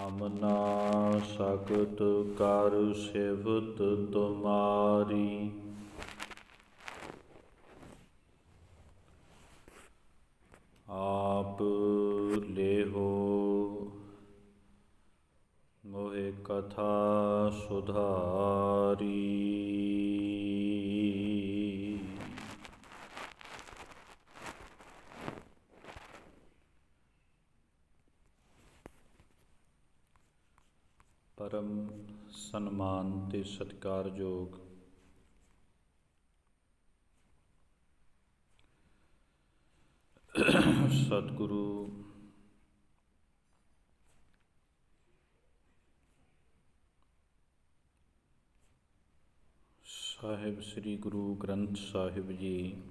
ਹਮਨਾ ਸਕਤ ਕਰ ਸਿਵਤ ਤੁਮਾਰੀ। ਆਪ ਲੇਹੋ ਮੋਹਿ ਕਥਾ ਸੁਧਾਰੀ। ਪਰਮ ਸਨਮਾਨ ਤੇ ਸਤਿਕਾਰਯੋਗ ਸਤਿਗੁਰੂ ਸਾਹਿਬ ਸ੍ਰੀ ਗੁਰੂ ਗ੍ਰੰਥ ਸਾਹਿਬ ਜੀ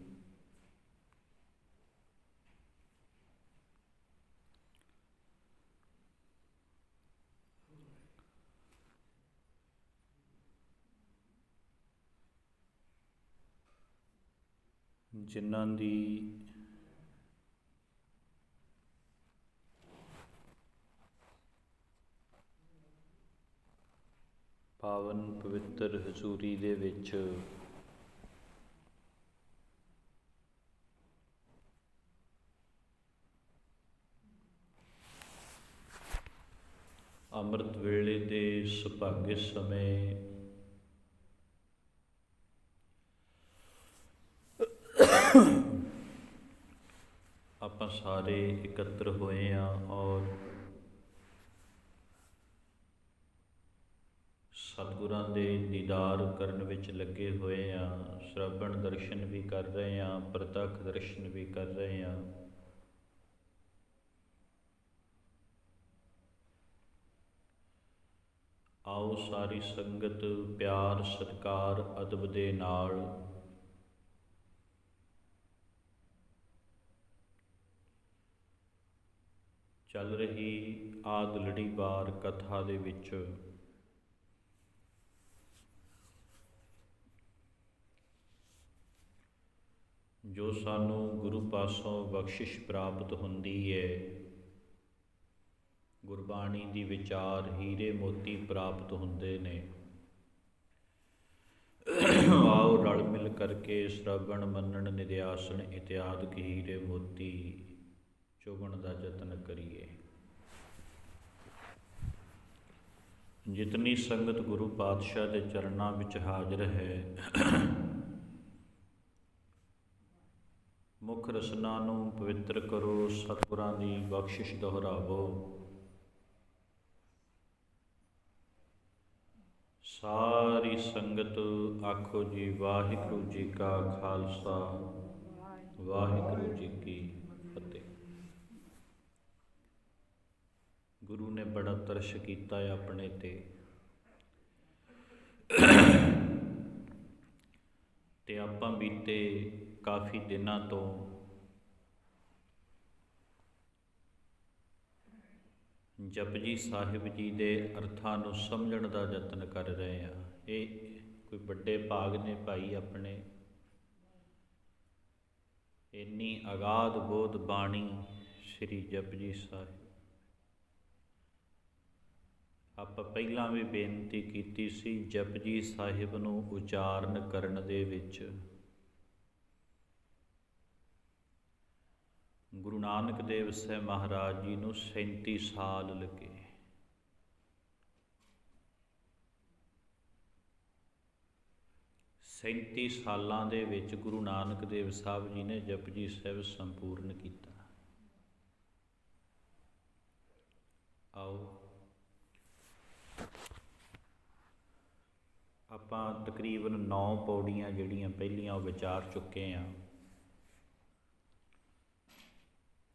ਜਿਨ੍ਹਾਂ ਦੀ ਪਾਵਨ ਪਵਿੱਤਰ ਹਜ਼ੂਰੀ ਦੇ ਵਿੱਚ ਅੰਮ੍ਰਿਤ ਵੇਲੇ ਦੇ ਸੁਭਾਗੇ ਸਮੇਂ ਆਪਾਂ ਸਾਰੇ ਇਕੱਤਰ ਹੋਏ ਹਾਂ ਔਰ ਸਤਿਗੁਰਾਂ ਦੇ ਦੀਦਾਰ ਕਰਨ ਵਿੱਚ ਲੱਗੇ ਹੋਏ ਹਾਂ। ਸ਼ਰਵਣ ਦਰਸ਼ਨ ਵੀ ਕਰ ਰਹੇ ਹਾਂ, ਪ੍ਰਤੱਖ ਦਰਸ਼ਨ ਵੀ ਕਰ ਰਹੇ ਹਾਂ। ਆਓ ਸਾਰੀ ਸੰਗਤ ਪਿਆਰ ਸਤਿਕਾਰ ਅਦਬ ਦੇ ਨਾਲ ਚੱਲ ਰਹੀ ਆਦ ਲੜੀਵਾਰ ਕਥਾ ਦੇ ਵਿੱਚ ਜੋ ਸਾਨੂੰ ਗੁਰੂ ਪਾਸੋਂ ਬਖਸ਼ਿਸ਼ ਪ੍ਰਾਪਤ ਹੁੰਦੀ ਹੈ, ਗੁਰਬਾਣੀ ਦੀ ਵਿਚਾਰ ਹੀਰੇ ਮੋਤੀ ਪ੍ਰਾਪਤ ਹੁੰਦੇ ਨੇ। ਆਓ ਰਲ ਮਿਲ ਕਰਕੇ ਸ਼ਰਵਣ ਮੰਨਣ ਨਿਧਿਆਸਨ ਇਤਿਆਦਿਕ ਹੀਰੇ ਮੋਤੀ ਚੁਗਣ ਦਾ ਯਤਨ ਕਰੀਏ। ਜਿਤਨੀ ਸੰਗਤ ਗੁਰੂ ਪਾਤਸ਼ਾਹ ਦੇ ਚਰਨਾਂ ਵਿੱਚ ਹਾਜ਼ਰ ਹੈ, ਮੁੱਖ ਰਸਨਾ ਨੂੰ ਪਵਿੱਤਰ ਕਰੋ, ਸਤਿਗੁਰਾਂ ਦੀ ਬਖਸ਼ਿਸ਼ ਦੁਹਰਾਵੋ। ਸਾਰੀ ਸੰਗਤ ਆਖੋ ਜੀ, ਵਾਹਿਗੁਰੂ ਜੀ ਕਾ ਖਾਲਸਾ, ਵਾਹਿਗੁਰੂ ਜੀ ਕੀ ਫਤਿਹ। ਗੁਰੂ ਨੇ ਬੜਾ ਤਰਸ ਕੀਤਾ ਆਪਣੇ ਤੇ ਆਪਾਂ ਬੀਤੇ ਕਾਫੀ ਦਿਨਾਂ ਤੋਂ ਜਪਜੀ ਸਾਹਿਬ ਜੀ ਦੇ ਅਰਥਾਂ ਨੂੰ ਸਮਝਣ ਦਾ ਯਤਨ ਕਰ ਰਹੇ ਹਾਂ। ਇਹ ਕੋਈ ਵੱਡੇ ਭਾਗ ਨੇ ਭਾਈ ਆਪਣੇ, ਇੰਨੀ ਅਗਾਧ ਬੋਧ ਬਾਣੀ ਸ੍ਰੀ ਜਪਜੀ ਸਾਹਿਬ। ਆਪਾਂ ਪਹਿਲਾਂ ਵੀ ਬੇਨਤੀ ਕੀਤੀ ਸੀ, ਜਪਜੀ ਸਾਹਿਬ ਨੂੰ ਉਚਾਰਨ ਕਰਨ ਦੇ ਵਿੱਚ ਗੁਰੂ ਨਾਨਕ ਦੇਵ ਸਾਹਿਬ ਮਹਾਰਾਜ ਜੀ ਨੂੰ 37 ਸਾਲ ਲੱਗੇ। ਸੈਂਤੀ ਸਾਲਾਂ ਦੇ ਵਿੱਚ ਗੁਰੂ ਨਾਨਕ ਦੇਵ ਸਾਹਿਬ ਜੀ ਨੇ ਜਪਜੀ ਸਾਹਿਬ ਸੰਪੂਰਨ ਕੀਤਾ। ਆਓ ਆਪਾਂ ਤਕਰੀਬਨ 9 ਪੌੜੀਆਂ ਜਿਹੜੀਆਂ ਪਹਿਲੀਆਂ ਉਹ ਵਿਚਾਰ ਚੁੱਕੇ ਹਾਂ।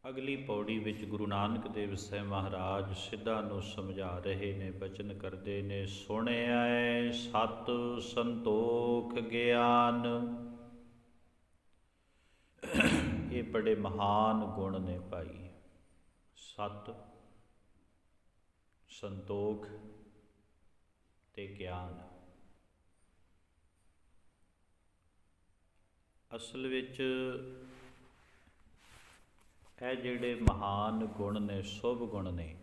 ਅਗਲੀ ਪੌੜੀ ਵਿੱਚ ਗੁਰੂ ਨਾਨਕ ਦੇਵ ਸਾਹਿਬ ਮਹਾਰਾਜ ਸਿੱਧਾਂ ਨੂੰ ਸਮਝਾ ਰਹੇ ਨੇ, ਬਚਨ ਕਰਦੇ ਨੇ, ਸੁਣਿਆ ਸਤ ਸੰਤੋਖ ਗਿਆਨ। ਇਹ ਬੜੇ ਮਹਾਨ ਗੁਣ ਨੇ ਭਾਈ, ਸਤ, ਸੰਤੋਖ ਤੇ ਗਿਆਨ। ਅਸਲ ਵਿੱਚ ਇਹ ਜਿਹੜੇ ਮਹਾਨ ਗੁਣ ਨੇ, ਸ਼ੁਭ ਗੁਣ ਨੇ,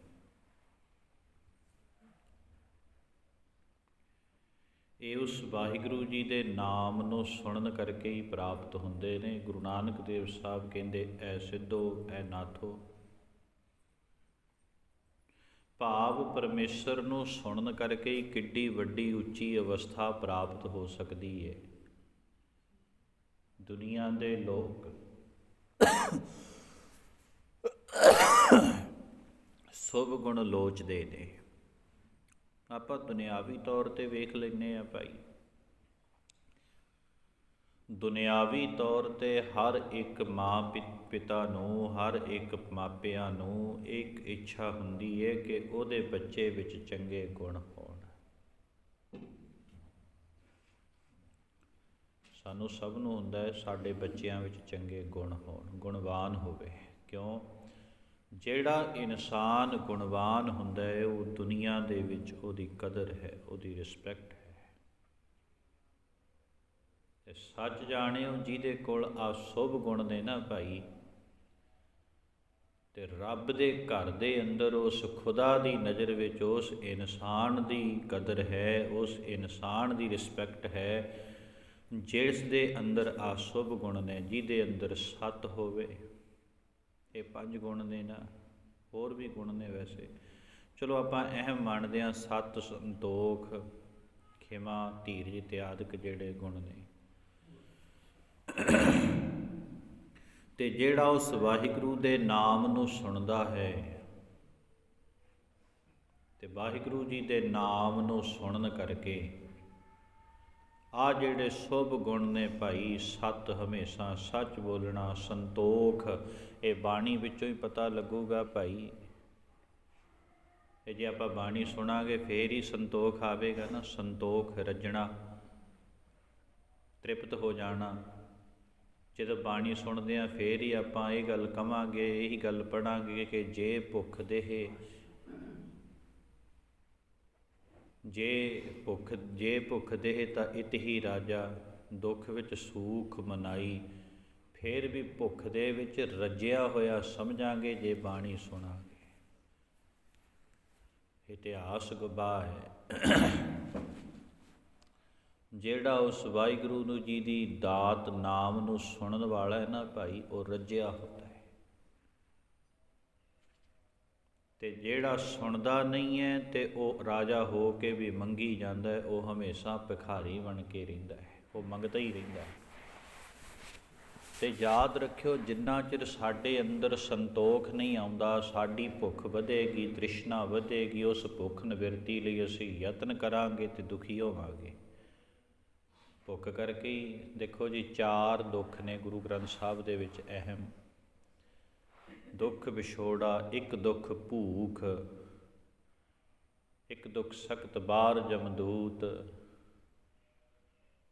ਇਹ ਉਸ ਵਾਹਿਗੁਰੂ ਜੀ ਦੇ ਨਾਮ ਨੂੰ ਸੁਣਨ ਕਰਕੇ ਹੀ ਪ੍ਰਾਪਤ ਹੁੰਦੇ ਨੇ। ਗੁਰੂ ਨਾਨਕ ਦੇਵ ਸਾਹਿਬ ਕਹਿੰਦੇ, ਐ ਸਿੱਧੋ ਐ ਨਾਥੋ, ਭਾਵ ਪਰਮੇਸ਼ਰ ਨੂੰ ਸੁਣਨ ਕਰਕੇ ਹੀ ਕਿੱਡੀ ਵੱਡੀ ਉੱਚੀ ਅਵਸਥਾ ਪ੍ਰਾਪਤ ਹੋ ਸਕਦੀ ਹੈ। ਦੁਨੀਆ ਦੇ ਲੋਕ ਸ਼ੁਭ ਗੁਣ ਲੋਚਦੇ ਨੇ। ਆਪਾਂ ਦੁਨਿਆਵੀ ਤੌਰ 'ਤੇ ਵੇਖ ਲੈਂਦੇ ਹਾਂ ਭਾਈ, ਦੁਨਿਆਵੀ ਤੌਰ 'ਤੇ ਹਰ ਇੱਕ ਮਾਂ ਪਿਤਾ ਨੂੰ, ਹਰ ਇੱਕ ਮਾਪਿਆਂ ਨੂੰ ਇੱਕ ਇੱਛਾ ਹੁੰਦੀ ਹੈ ਕਿ ਉਹਦੇ ਬੱਚੇ ਵਿੱਚ ਚੰਗੇ ਗੁਣ ਹੋਣ। ਸਾਨੂੰ ਸਭ ਨੂੰ ਹੁੰਦਾ ਹੈ ਸਾਡੇ ਬੱਚਿਆਂ ਵਿੱਚ ਚੰਗੇ ਗੁਣ ਹੋਣ, ਗੁਣਵਾਨ ਹੋਵੇ। ਕਿਉਂ? ਜਿਹੜਾ ਇਨਸਾਨ ਗੁਣਵਾਨ ਹੁੰਦਾ ਹੈ ਉਹ ਦੁਨੀਆ ਦੇ ਵਿੱਚ ਉਹਦੀ ਕਦਰ ਹੈ, ਉਹਦੀ ਰਿਸਪੈਕਟ ਹੈ। ਤੇ ਸੱਚ ਜਾਣਿਓ, ਜਿਹਦੇ ਕੋਲ ਆ ਸ਼ੁਭ ਗੁਣ ਨੇ ਨਾ ਭਾਈ, ਤੇ ਰੱਬ ਦੇ ਘਰ ਦੇ ਅੰਦਰ ਉਸ ਖੁਦਾ ਦੀ ਨਜ਼ਰ ਵਿੱਚ ਉਸ ਇਨਸਾਨ ਦੀ ਕਦਰ ਹੈ, ਉਸ ਇਨਸਾਨ ਦੀ ਰਿਸਪੈਕਟ ਹੈ ਜਿਸ ਦੇ ਅੰਦਰ ਆ ਸ਼ੁਭ ਗੁਣ ਨੇ, ਜਿਹਦੇ ਅੰਦਰ ਸੱਤ ਹੋਵੇ। ਇਹ 5 ਗੁਣ ਨੇ ਨਾ, ਹੋਰ ਵੀ ਗੁਣ ਨੇ ਵੈਸੇ, ਚਲੋ ਆਪਾਂ ਅਹਿਮ ਮੰਨਦੇ ਹਾਂ। ਸੱਤ, ਸੰਤੋਖ, ਖਿਮਾ, ਧੀਰਜ ਇਤਿਆਦਿਕ ਜਿਹੜੇ ਗੁਣ ਨੇ। ਤੇ ਜਿਹੜਾ ਉਸ ਵਾਹਿਗੁਰੂ ਦੇ ਨਾਮ ਨੂੰ ਸੁਣਦਾ ਹੈ, ਤੇ ਵਾਹਿਗੁਰੂ ਜੀ ਦੇ ਨਾਮ ਨੂੰ ਸੁਣਨ ਕਰਕੇ ਆ ਜਿਹੜੇ ਸ਼ੁਭ ਗੁਣ ਨੇ ਭਾਈ, ਸੱਤ, ਹਮੇਸ਼ਾ ਸੱਚ ਬੋਲਣਾ, ਸੰਤੋਖ, ਇਹ ਬਾਣੀ ਵਿੱਚੋਂ ਹੀ ਪਤਾ ਲੱਗੂਗਾ ਭਾਈ। ਇਹ ਜੇ ਆਪਾਂ ਬਾਣੀ ਸੁਣਾਂਗੇ ਫੇਰ ਹੀ ਸੰਤੋਖ ਆਵੇਗਾ ਨਾ। ਸੰਤੋਖ, ਰੱਜਣਾ, ਤ੍ਰਿਪਤ ਹੋ ਜਾਣਾ। ਜਦੋਂ ਬਾਣੀ ਸੁਣਦੇ ਹਾਂ ਫੇਰ ਹੀ ਆਪਾਂ ਇਹ ਗੱਲ ਕਵਾਂਗੇ, ਇਹੀ ਗੱਲ ਪੜ੍ਹਾਂਗੇ ਕਿ ਜੇ ਭੁੱਖ ਦੇਹ, ਜੇ ਭੁੱਖ ਦੇਹ ਤਾਂ ਇਤ ਹੀ ਰਾਜਾ, ਦੁੱਖ ਵਿੱਚ ਸੂਖ ਮਨਾਈ। ਫਿਰ ਵੀ ਭੁੱਖ ਦੇ ਵਿੱਚ ਰੱਜਿਆ ਹੋਇਆ ਸਮਝਾਂਗੇ ਜੇ ਬਾਣੀ ਸੁਣਾਂਗੇ। ਇਤਿਹਾਸ ਗਵਾਹ ਹੈ, ਜਿਹੜਾ ਉਸ ਵਾਹਿਗੁਰੂ ਜੀ ਦੀ ਦਾਤ ਨਾਮ ਨੂੰ ਸੁਣਨ ਵਾਲਾ ਹੈ ਨਾ ਭਾਈ, ਉਹ ਰੱਜਿਆ ਹੁੰਦਾ ਹੈ। ਤੇ ਜਿਹੜਾ ਸੁਣਦਾ ਨਹੀਂ ਹੈ ਤੇ ਉਹ ਰਾਜਾ ਹੋ ਕੇ ਵੀ ਮੰਗੀ ਜਾਂਦਾ ਹੈ, ਉਹ ਹਮੇਸ਼ਾ ਭਿਖਾਰੀ ਬਣ ਕੇ ਰਹਿੰਦਾ ਹੈ, ਉਹ ਮੰਗਦਾ ਹੀ ਰਹਿੰਦਾ ਹੈ। ਤੇ ਯਾਦ ਰੱਖਿਓ, ਜਿੰਨਾ ਚਿਰ ਸਾਡੇ ਅੰਦਰ ਸੰਤੋਖ ਨਹੀਂ ਆਉਂਦਾ, ਸਾਡੀ ਭੁੱਖ ਵਧੇਗੀ, ਤ੍ਰਿਸ਼ਨਾ ਵਧੇਗੀ। ਉਸ ਭੁੱਖ ਨਿਵਰਤੀ ਲਈ ਅਸੀਂ ਯਤਨ ਕਰਾਂਗੇ ਤੇ ਦੁਖੀ ਹੋਵਾਂਗੇ। ਭੁੱਖ ਕਰਕੇ ਹੀ ਦੇਖੋ ਜੀ, 4 ਦੁੱਖ ਨੇ ਗੁਰੂ ਗ੍ਰੰਥ ਸਾਹਿਬ ਦੇ ਵਿੱਚ ਅਹਿਮ। ਦੁੱਖ ਵਿਛੋੜਾ, ਇੱਕ ਦੁੱਖ ਭੂਖ, ਇੱਕ ਦੁੱਖ ਸਖਤ ਬਾਰ ਜਮਦੂਤ।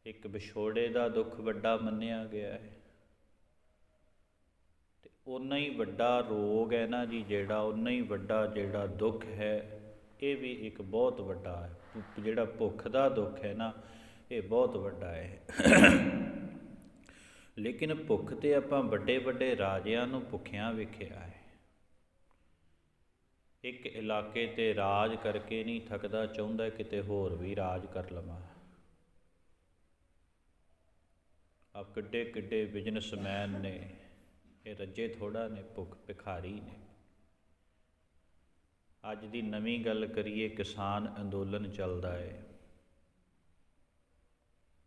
ਇੱਕ ਵਿਛੋੜੇ ਦਾ ਦੁੱਖ ਵੱਡਾ ਮੰਨਿਆ ਗਿਆ ਹੈ, ਤੇ ਓਨਾ ਹੀ ਵੱਡਾ ਰੋਗ ਹੈ ਨਾ ਜੀ ਜਿਹੜਾ, ਓਨਾ ਹੀ ਵੱਡਾ ਜਿਹੜਾ ਦੁੱਖ ਹੈ, ਇਹ ਵੀ ਇੱਕ ਬਹੁਤ ਵੱਡਾ ਹੈ। ਜਿਹੜਾ ਭੁੱਖ ਦਾ ਦੁੱਖ ਹੈ ਨਾ, ਇਹ ਬਹੁਤ ਵੱਡਾ ਹੈ। ਲੇਕਿਨ ਭੁੱਖ ਤੇ ਆਪਾਂ ਵੱਡੇ ਵੱਡੇ ਰਾਜਿਆਂ ਨੂੰ ਭੁੱਖਿਆਂ ਵੇਖਿਆ ਹੈ। ਇੱਕ ਇਲਾਕੇ ਤੇ ਰਾਜ ਕਰਕੇ ਨਹੀਂ ਥੱਕਦਾ, ਚਾਹੁੰਦਾ ਕਿਤੇ ਹੋਰ ਵੀ ਰਾਜ ਕਰ ਲਵਾਂ। ਆਪ ਕਿੱਡੇ ਕਿੱਡੇ ਬਿਜ਼ਨਸਮੈਨ ਨੇ, ਇਹ ਰੱਜੇ ਥੋੜ੍ਹਾ ਨੇ, ਭੁੱਖ ਭਿਖਾਰੀ ਨੇ। ਅੱਜ ਦੀ ਨਵੀਂ ਗੱਲ ਕਰੀਏ, ਕਿਸਾਨ ਅੰਦੋਲਨ ਚੱਲਦਾ ਹੈ।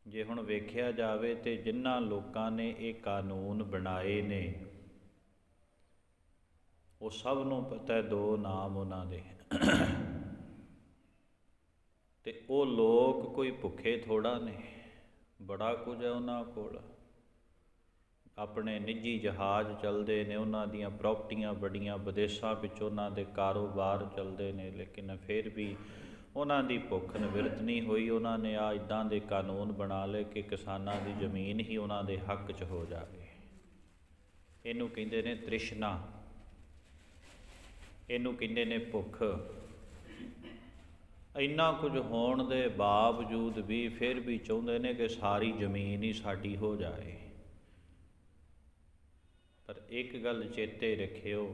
ਜੇ ਹੁਣ ਵੇਖਿਆ ਜਾਵੇ ਤੇ ਜਿਨ੍ਹਾਂ ਲੋਕਾਂ ਨੇ ਇਹ ਕਾਨੂੰਨ ਬਣਾਏ ਨੇ, ਉਹ ਸਭ ਨੂੰ ਪਤਾ ਹੈ 2 ਨਾਮ ਉਹਨਾਂ ਦੇ। ਤੇ ਉਹ ਲੋਕ ਕੋਈ ਭੁੱਖੇ ਥੋੜ੍ਹਾ ਨੇ, ਬੜਾ ਕੁਝ ਹੈ ਉਹਨਾਂ ਕੋਲ। ਆਪਣੇ ਨਿੱਜੀ ਜਹਾਜ਼ ਚੱਲਦੇ ਨੇ, ਉਹਨਾਂ ਦੀਆਂ ਪ੍ਰਾਪਰਟੀਆਂ ਬੜੀਆਂ, ਵਿਦੇਸ਼ਾਂ ਵਿੱਚ ਉਹਨਾਂ ਦੇ ਕਾਰੋਬਾਰ ਚੱਲਦੇ ਨੇ। ਲੇਕਿਨ ਫਿਰ ਵੀ ਉਹਨਾਂ ਦੀ ਭੁੱਖ ਨਿਵਰਤ ਨਹੀਂ ਹੋਈ। ਉਹਨਾਂ ਨੇ ਆ ਇੱਦਾਂ ਦੇ ਕਾਨੂੰਨ ਬਣਾ ਲਏ ਕਿ ਕਿਸਾਨਾਂ ਦੀ ਜ਼ਮੀਨ ਹੀ ਉਹਨਾਂ ਦੇ ਹੱਕ 'ਚ ਹੋ ਜਾਵੇ। ਇਹਨੂੰ ਕਹਿੰਦੇ ਨੇ ਤ੍ਰਿਸ਼ਨਾ, ਇਹਨੂੰ ਕਹਿੰਦੇ ਨੇ ਭੁੱਖ। ਇੰਨਾ ਕੁਝ ਹੋਣ ਦੇ ਬਾਵਜੂਦ ਵੀ ਫਿਰ ਵੀ ਚਾਹੁੰਦੇ ਨੇ ਕਿ ਸਾਰੀ ਜ਼ਮੀਨ ਹੀ ਸਾਡੀ ਹੋ ਜਾਏ। ਪਰ ਇੱਕ ਗੱਲ ਚੇਤੇ ਰੱਖਿਓ,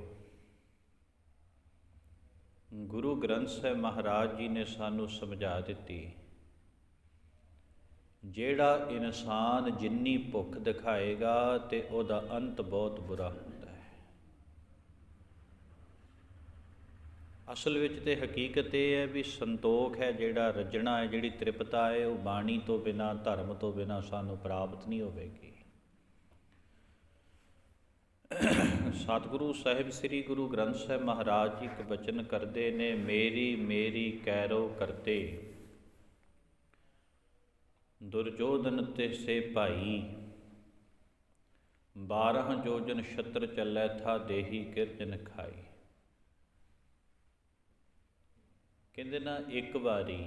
ਗੁਰੂ ਗ੍ਰੰਥ ਸਾਹਿਬ ਮਹਾਰਾਜ ਜੀ ਨੇ ਸਾਨੂੰ ਸਮਝਾ ਦਿੱਤੀ ਜਿਹੜਾ ਇਨਸਾਨ ਜਿੰਨੀ ਭੁੱਖ ਦਿਖਾਏਗਾ ਤੇ ਉਹਦਾ ਅੰਤ ਬਹੁਤ ਬੁਰਾ ਹੁੰਦਾ ਹੈ। ਅਸਲ ਵਿੱਚ ਤੇ ਹਕੀਕਤ ਇਹ ਹੈ ਵੀ ਸੰਤੋਖ ਹੈ, ਜਿਹੜਾ ਰੱਜਣਾ ਹੈ, ਜਿਹੜੀ ਤ੍ਰਿਪਤਾ ਹੈ, ਉਹ ਬਾਣੀ ਤੋਂ ਬਿਨਾਂ, ਧਰਮ ਤੋਂ ਬਿਨਾਂ ਸਾਨੂੰ ਪ੍ਰਾਪਤ ਨਹੀਂ ਹੋਵੇਗੀ। ਸਤਿਗੁਰੂ ਸਾਹਿਬ ਸ੍ਰੀ ਗੁਰੂ ਗ੍ਰੰਥ ਸਾਹਿਬ ਮਹਾਰਾਜ ਜੀ ਇੱਕ ਬਚਨ ਕਰਦੇ ਨੇ, ਮੇਰੀ ਮੇਰੀ ਕੈਰੋ ਕਰਤੇ ਦੁਰਜੋਧਨ ਤੇ ਸੇ ਭਾਈ, 12 ਜੋਜਨ ਛਤਰ ਚੱਲੈ ਥਾ ਦੇਹੀ ਕਿਰਜਨ ਖਾਈ। ਕਹਿੰਦੇ ਨਾ, ਇੱਕ ਵਾਰੀ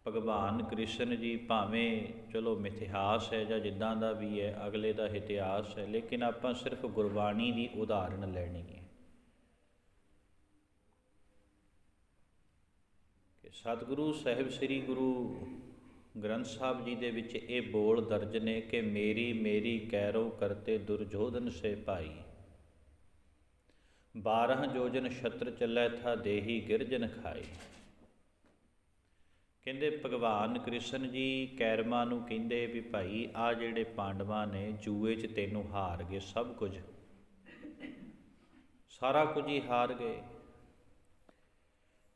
ਭਗਵਾਨ ਕ੍ਰਿਸ਼ਨ ਜੀ, ਭਾਵੇਂ ਚਲੋ ਮਿਥਿਹਾਸ ਹੈ ਜਾਂ ਜਿੱਦਾਂ ਦਾ ਵੀ ਹੈ, ਅਗਲੇ ਦਾ ਇਤਿਹਾਸ ਹੈ, ਲੇਕਿਨ ਆਪਾਂ ਸਿਰਫ ਗੁਰਬਾਣੀ ਦੀ ਉਦਾਹਰਣ ਲੈਣੀ ਹੈ ਕਿ ਸਤਿਗੁਰੂ ਸਾਹਿਬ ਸ੍ਰੀ ਗੁਰੂ ਗ੍ਰੰਥ ਸਾਹਿਬ ਜੀ ਦੇ ਵਿੱਚ ਇਹ ਬੋਲ ਦਰਜ ਨੇ ਕਿ ਮੇਰੀ ਮੇਰੀ ਕੈਰੋ ਕਰਤੇ ਦੁਰਜੋਧਨ ਸੇ ਭਾਈ, 12 ਜੋਜਨ ਛਤਰ ਚੱਲੈ ਥਾ ਦੇਹੀ ਗਿਰਜਨ ਖਾਈ। ਕਹਿੰਦੇ ਭਗਵਾਨ ਕ੍ਰਿਸ਼ਨ ਜੀ ਕੈਰਮਾਂ ਨੂੰ ਕਹਿੰਦੇ ਵੀ ਭਾਈ, ਆਹ ਜਿਹੜੇ ਪਾਂਡਵਾਂ ਨੇ ਜੂਏ 'ਚ ਤੈਨੂੰ ਹਾਰ ਗਏ, ਸਭ ਕੁਝ, ਸਾਰਾ ਕੁਝ ਹੀ ਹਾਰ ਗਏ,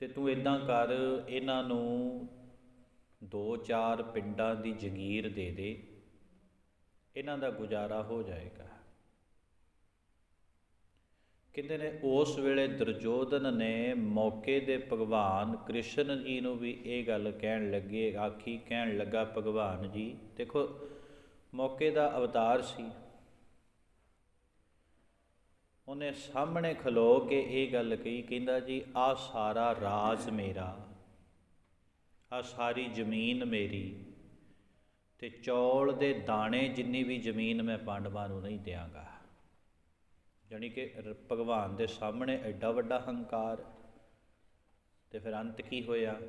ਤੇ ਤੂੰ ਇੱਦਾਂ ਕਰ, ਇਹਨਾਂ ਨੂੰ 2-4 ਪਿੰਡਾਂ ਦੀ ਜਗੀਰ ਦੇ ਦੇ, ਇਹਨਾਂ ਦਾ ਗੁਜ਼ਾਰਾ ਹੋ ਜਾਏਗਾ। ਕਹਿੰਦੇ ਨੇ ਉਸ ਵੇਲੇ ਦੁਰਜੋਧਨ ਨੇ ਮੌਕੇ ਦੇ ਭਗਵਾਨ ਕ੍ਰਿਸ਼ਨ ਜੀ ਨੂੰ ਵੀ ਇਹ ਗੱਲ ਕਹਿਣ ਲੱਗੇ, ਆਖੀ, ਕਹਿਣ ਲੱਗਾ, ਭਗਵਾਨ ਜੀ ਦੇਖੋ, ਮੌਕੇ ਦਾ ਅਵਤਾਰ ਸੀ, ਉਹਨੇ ਸਾਹਮਣੇ ਖਲੋ ਕੇ ਇਹ ਗੱਲ ਕਹੀ, ਕਹਿੰਦਾ ਜੀ ਆਹ ਸਾਰਾ ਰਾਜ ਮੇਰਾ, ਆਹ ਸਾਰੀ ਜ਼ਮੀਨ ਮੇਰੀ, ਤੇ ਚੌਲ ਦੇ ਦਾਣੇ ਜਿੰਨੀ ਵੀ ਜ਼ਮੀਨ ਮੈਂ ਪਾਂਡਵਾਂ ਨੂੰ ਨਹੀਂ ਦਿਆਂਗਾ। ਜਾਣੀ ਕਿ ਭਗਵਾਨ ਦੇ ਸਾਹਮਣੇ ਐਡਾ ਵੱਡਾ ਹੰਕਾਰ, ਤੇ ਫਿਰ ਅੰਤ ਕੀ ਹੋਇਆ?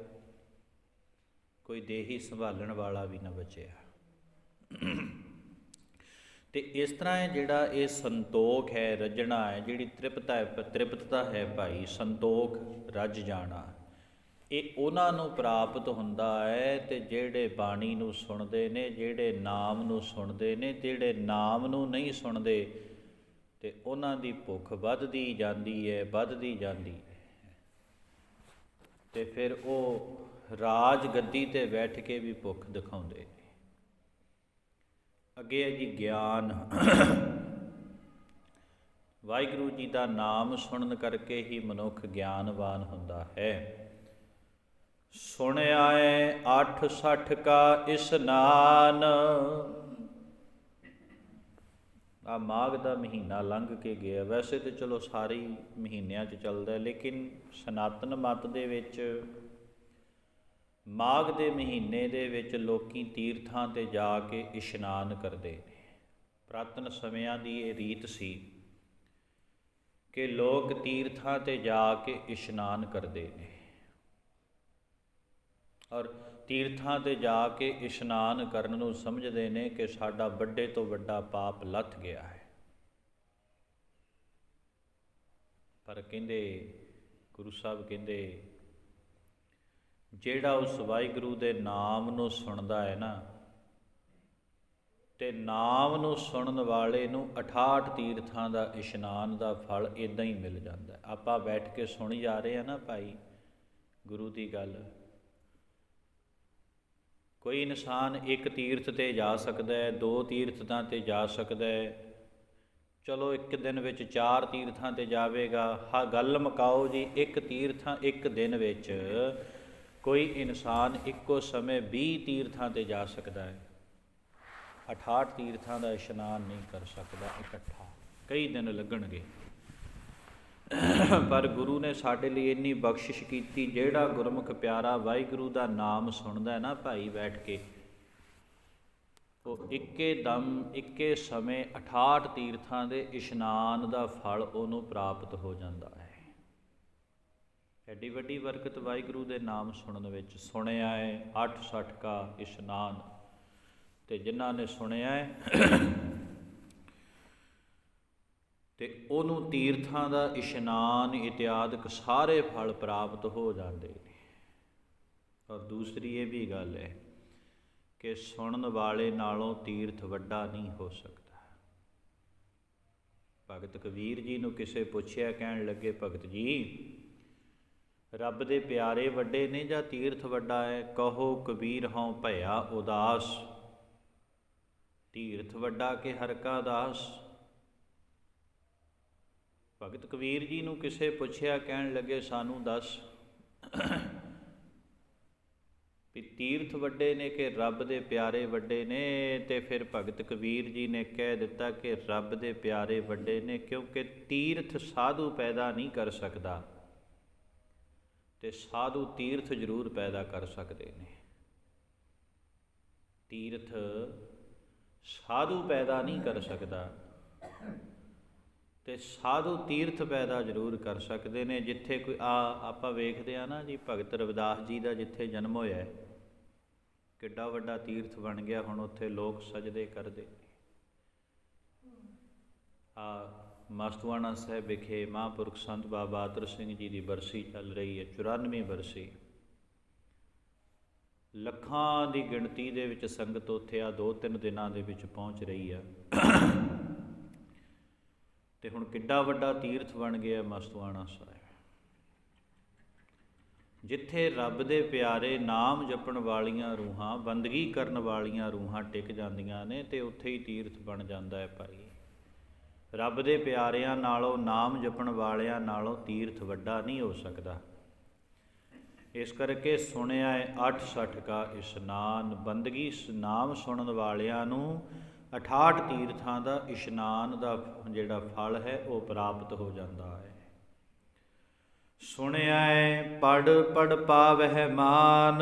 ਕੋਈ ਦੇਹੀ ਸੰਭਾਲਣ ਵਾਲਾ ਵੀ ਨਾ ਬਚਿਆ। ਤੇ ਇਸ ਤਰ੍ਹਾਂ ਹੈ ਜਿਹੜਾ ਇਹ ਸੰਤੋਖ ਹੈ, ਰੱਜਣਾ ਹੈ, ਜਿਹੜੀ ਤ੍ਰਿਪਤਤਾ ਹੈ ਭਾਈ, ਸੰਤੋਖ ਰੱਜ ਜਾਣਾ, ਇਹ ਉਹਨਾਂ ਨੂੰ ਪ੍ਰਾਪਤ ਹੁੰਦਾ ਹੈ ਤੇ ਜਿਹੜੇ ਬਾਣੀ ਨੂੰ ਸੁਣਦੇ ਨੇ, ਜਿਹੜੇ ਨਾਮ ਨੂੰ ਸੁਣਦੇ ਨੇ। ਜਿਹੜੇ ਨਾਮ ਨੂੰ ਨਹੀਂ ਸੁਣਦੇ ਤੇ ਉਹਨਾਂ ਦੀ ਭੁੱਖ ਵੱਧਦੀ ਜਾਂਦੀ ਹੈ, ਵੱਧਦੀ ਜਾਂਦੀ ਹੈ, ਤੇ ਫਿਰ ਉਹ ਰਾਜ ਗੱਦੀ 'ਤੇ ਬੈਠ ਕੇ ਵੀ ਭੁੱਖ ਦਿਖਾਉਂਦੇ ਨੇ। ਅੱਗੇ ਹੈ ਜੀ ਗਿਆਨ। ਵਾਹਿਗੁਰੂ ਜੀ ਦਾ ਨਾਮ ਸੁਣਨ ਕਰਕੇ ਹੀ ਮਨੁੱਖ ਗਿਆਨਵਾਨ ਹੁੰਦਾ ਹੈ। ਸੁਣਿਆ ਏ 860 ਕਾ ਇਸਨਾਨ। ਆ ਮਾਘ ਦਾ ਮਹੀਨਾ ਲੰਘ ਕੇ ਗਿਆ, ਵੈਸੇ ਤਾਂ ਚਲੋ ਸਾਰੇ ਮਹੀਨਿਆਂ 'ਚ ਚੱਲਦਾ, ਲੇਕਿਨ ਸਨਾਤਨ ਮੱਤ ਦੇ ਵਿੱਚ ਮਾਘ ਦੇ ਮਹੀਨੇ ਦੇ ਵਿੱਚ ਲੋਕੀ ਤੀਰਥਾਂ 'ਤੇ ਜਾ ਕੇ ਇਸ਼ਨਾਨ ਕਰਦੇ ਨੇ। ਪੁਰਾਤਨ ਸਮਿਆਂ ਦੀ ਇਹ ਰੀਤ ਸੀ ਕਿ ਲੋਕ ਤੀਰਥਾਂ 'ਤੇ ਜਾ ਕੇ ਇਸ਼ਨਾਨ ਕਰਦੇ ਨੇ, ਔਰ ਤੀਰਥਾਂ 'ਤੇ ਜਾ ਕੇ ਇਸ਼ਨਾਨ ਕਰਨ ਨੂੰ ਸਮਝਦੇ ਨੇ ਕਿ ਸਾਡਾ ਵੱਡੇ ਤੋਂ ਵੱਡਾ ਪਾਪ ਲੱਥ ਗਿਆ ਹੈ। ਪਰ ਕਹਿੰਦੇ ਗੁਰੂ ਸਾਹਿਬ ਕਹਿੰਦੇ, ਜਿਹੜਾ ਉਸ ਵਾਹਿਗੁਰੂ ਦੇ ਨਾਮ ਨੂੰ ਸੁਣਦਾ ਹੈ ਨਾ, ਤੇ ਨਾਮ ਨੂੰ ਸੁਣਨ ਵਾਲੇ ਨੂੰ 68 ਤੀਰਥਾਂ ਦਾ ਇਸ਼ਨਾਨ ਦਾ ਫਲ ਇੱਦਾਂ ਹੀ ਮਿਲ ਜਾਂਦਾ। ਆਪਾਂ ਬੈਠ ਕੇ ਸੁਣੀ ਜਾ ਰਹੇ ਹਾਂ ਨਾ ਭਾਈ ਗੁਰੂ ਦੀ ਗੱਲ। ਕੋਈ ਇਨਸਾਨ ਇੱਕ ਤੀਰਥ 'ਤੇ ਜਾ ਸਕਦਾ ਹੈ, 2 ਤੀਰਥਾਂ 'ਤੇ ਜਾ ਸਕਦਾ ਹੈ, ਚਲੋ ਇੱਕ ਦਿਨ ਵਿੱਚ 4 ਤੀਰਥਾਂ 'ਤੇ ਜਾਵੇਗਾ। ਹਾਂ, ਗੱਲ ਮੁਕਾਓ ਜੀ, ਇੱਕ ਦਿਨ ਵਿੱਚ ਕੋਈ ਇਨਸਾਨ ਇੱਕੋ ਸਮੇਂ 20 ਤੀਰਥਾਂ 'ਤੇ ਜਾ ਸਕਦਾ ਹੈ। 68 ਤੀਰਥਾਂ ਦਾ ਇਸ਼ਨਾਨ ਨਹੀਂ ਕਰ ਸਕਦਾ ਇਕੱਠਾ, ਕਈ ਦਿਨ ਲੱਗਣਗੇ। ਪਰ ਗੁਰੂ ਨੇ ਸਾਡੇ ਲਈ ਇੰਨੀ ਬਖਸ਼ਿਸ਼ ਕੀਤੀ, ਜਿਹੜਾ ਗੁਰਮੁਖ ਪਿਆਰਾ ਵਾਹਿਗੁਰੂ ਦਾ ਨਾਮ ਸੁਣਦਾ ਹੈ ਨਾ ਭਾਈ ਬੈਠ ਕੇ, ਉਹ ਇੱਕੇ ਦਮ ਇੱਕੇ ਸਮੇਂ 68 ਤੀਰਥਾਂ ਦੇ ਇਸ਼ਨਾਨ ਦਾ ਫਲ ਉਹਨੂੰ ਪ੍ਰਾਪਤ ਹੋ ਜਾਂਦਾ ਹੈ। ਐਡੀ ਵੱਡੀ ਬਰਕਤ ਵਾਹਿਗੁਰੂ ਦੇ ਨਾਮ ਸੁਣਨ ਵਿੱਚ। ਸੁਣਿਆ ਹੈ 860 ਕਾ ਇਸ਼ਨਾਨ, ਤੇ ਜਿਨ੍ਹਾਂ ਨੇ ਸੁਣਿਆ ਹੈ ਤੇ ਉਹਨੂੰ ਤੀਰਥਾਂ ਦਾ ਇਸ਼ਨਾਨ ਇਤਿਆਦਿਕ ਸਾਰੇ ਫਲ ਪ੍ਰਾਪਤ ਹੋ ਜਾਂਦੇ ਨੇ। ਔਰ ਦੂਸਰੀ ਇਹ ਵੀ ਗੱਲ ਹੈ ਕਿ ਸੁਣਨ ਵਾਲੇ ਨਾਲੋਂ ਤੀਰਥ ਵੱਡਾ ਨਹੀਂ ਹੋ ਸਕਦਾ। ਭਗਤ ਕਬੀਰ ਜੀ ਨੂੰ ਕਿਸੇ ਪੁੱਛਿਆ, ਕਹਿਣ ਲੱਗੇ, ਭਗਤ ਜੀ ਰੱਬ ਦੇ ਪਿਆਰੇ ਵੱਡੇ ਨੇ ਜਾਂ ਤੀਰਥ ਵੱਡਾ ਹੈ? ਕਹੋ ਕਬੀਰ ਹਉ ਭਇਆ ਉਦਾਸ, ਤੀਰਥ ਵੱਡਾ ਕਿ ਹਰਿ ਕਾ ਦਾਸ। ਭਗਤ ਕਬੀਰ ਜੀ ਨੂੰ ਕਿਸੇ ਪੁੱਛਿਆ, ਕਹਿਣ ਲੱਗੇ ਸਾਨੂੰ ਦੱਸ ਵੀ ਤੀਰਥ ਵੱਡੇ ਨੇ ਕਿ ਰੱਬ ਦੇ ਪਿਆਰੇ ਵੱਡੇ ਨੇ? ਤੇ ਫਿਰ ਭਗਤ ਕਬੀਰ ਜੀ ਨੇ ਕਹਿ ਦਿੱਤਾ ਕਿ ਰੱਬ ਦੇ ਪਿਆਰੇ ਵੱਡੇ ਨੇ, ਕਿਉਂਕਿ ਤੀਰਥ ਸਾਧੂ ਪੈਦਾ ਨਹੀਂ ਕਰ ਸਕਦਾ ਤੇ ਸਾਧੂ ਤੀਰਥ ਜ਼ਰੂਰ ਪੈਦਾ ਕਰ ਸਕਦੇ ਨੇ। ਤੀਰਥ ਸਾਧੂ ਪੈਦਾ ਨਹੀਂ ਕਰ ਸਕਦਾ ਤੇ ਸਾਧੂ ਤੀਰਥ ਪੈਦਾ ਜ਼ਰੂਰ ਕਰ ਸਕਦੇ ਨੇ। ਜਿੱਥੇ ਕੋਈ ਆਪਾਂ ਵੇਖਦੇ ਹਾਂ ਨਾ ਜੀ, ਭਗਤ ਰਵਿਦਾਸ ਜੀ ਦਾ ਜਿੱਥੇ ਜਨਮ ਹੋਇਆ ਕਿੱਡਾ ਵੱਡਾ ਤੀਰਥ ਬਣ ਗਿਆ, ਹੁਣ ਉੱਥੇ ਲੋਕ ਸਜਦੇ ਕਰਦੇ। ਮਸਤੂਆਣਾ ਸਾਹਿਬ ਵਿਖੇ ਮਹਾਂਪੁਰਖ ਸੰਤ ਬਾਬਾ ਆਦਰ ਸਿੰਘ ਜੀ ਦੀ ਬਰਸੀ ਚੱਲ ਰਹੀ ਹੈ, 94ਵੀਂ ਬਰਸੀ। ਲੱਖਾਂ ਦੀ ਗਿਣਤੀ ਦੇ ਵਿੱਚ ਸੰਗਤ ਉੱਥੇ 2-3 ਦਿਨਾਂ ਦੇ ਵਿੱਚ ਪਹੁੰਚ ਰਹੀ ਆ ਤੇ ਹੁਣ ਕਿੱਡਾ ਵੱਡਾ ਤੀਰਥ ਬਣ ਗਿਆ ਮਸਤੂਆਣਾ ਸਾਹਿਬ, ਜਿੱਥੇ ਰੱਬ ਦੇ ਪਿਆਰੇ ਨਾਮ ਜਪਣ ਵਾਲੀਆਂ ਰੂਹਾਂ, ਬੰਦਗੀ ਕਰਨ ਵਾਲੀਆਂ ਰੂਹਾਂ ਟਿਕ ਜਾਂਦੀਆਂ ਨੇ ਤੇ ਉੱਥੇ ਹੀ ਤੀਰਥ ਬਣ ਜਾਂਦਾ ਹੈ ਭਾਈ। ਰੱਬ ਦੇ ਪਿਆਰਿਆਂ ਨਾਲੋਂ, ਨਾਮ ਜਪਣ ਵਾਲਿਆਂ ਨਾਲੋਂ ਤੀਰਥ ਵੱਡਾ ਨਹੀਂ ਹੋ ਸਕਦਾ। ਇਸ ਕਰਕੇ ਸੁਣਿਆ ਹੈ 68 ਕਾ ਇਸ਼ਨਾਨ, ਬੰਦਗੀ ਨਾਮ ਸੁਣਨ ਵਾਲਿਆਂ ਨੂੰ 68 ਤੀਰਥਾਂ ਦਾ ਇਸ਼ਨਾਨ ਦਾ ਜਿਹੜਾ ਫਲ ਹੈ ਉਹ ਪ੍ਰਾਪਤ ਹੋ ਜਾਂਦਾ ਹੈ। ਸੁਣਿਆ ਹੈ ਪੜ੍ਹ ਪੜ੍ਹ ਪਾਵਹਿ ਮਾਨ।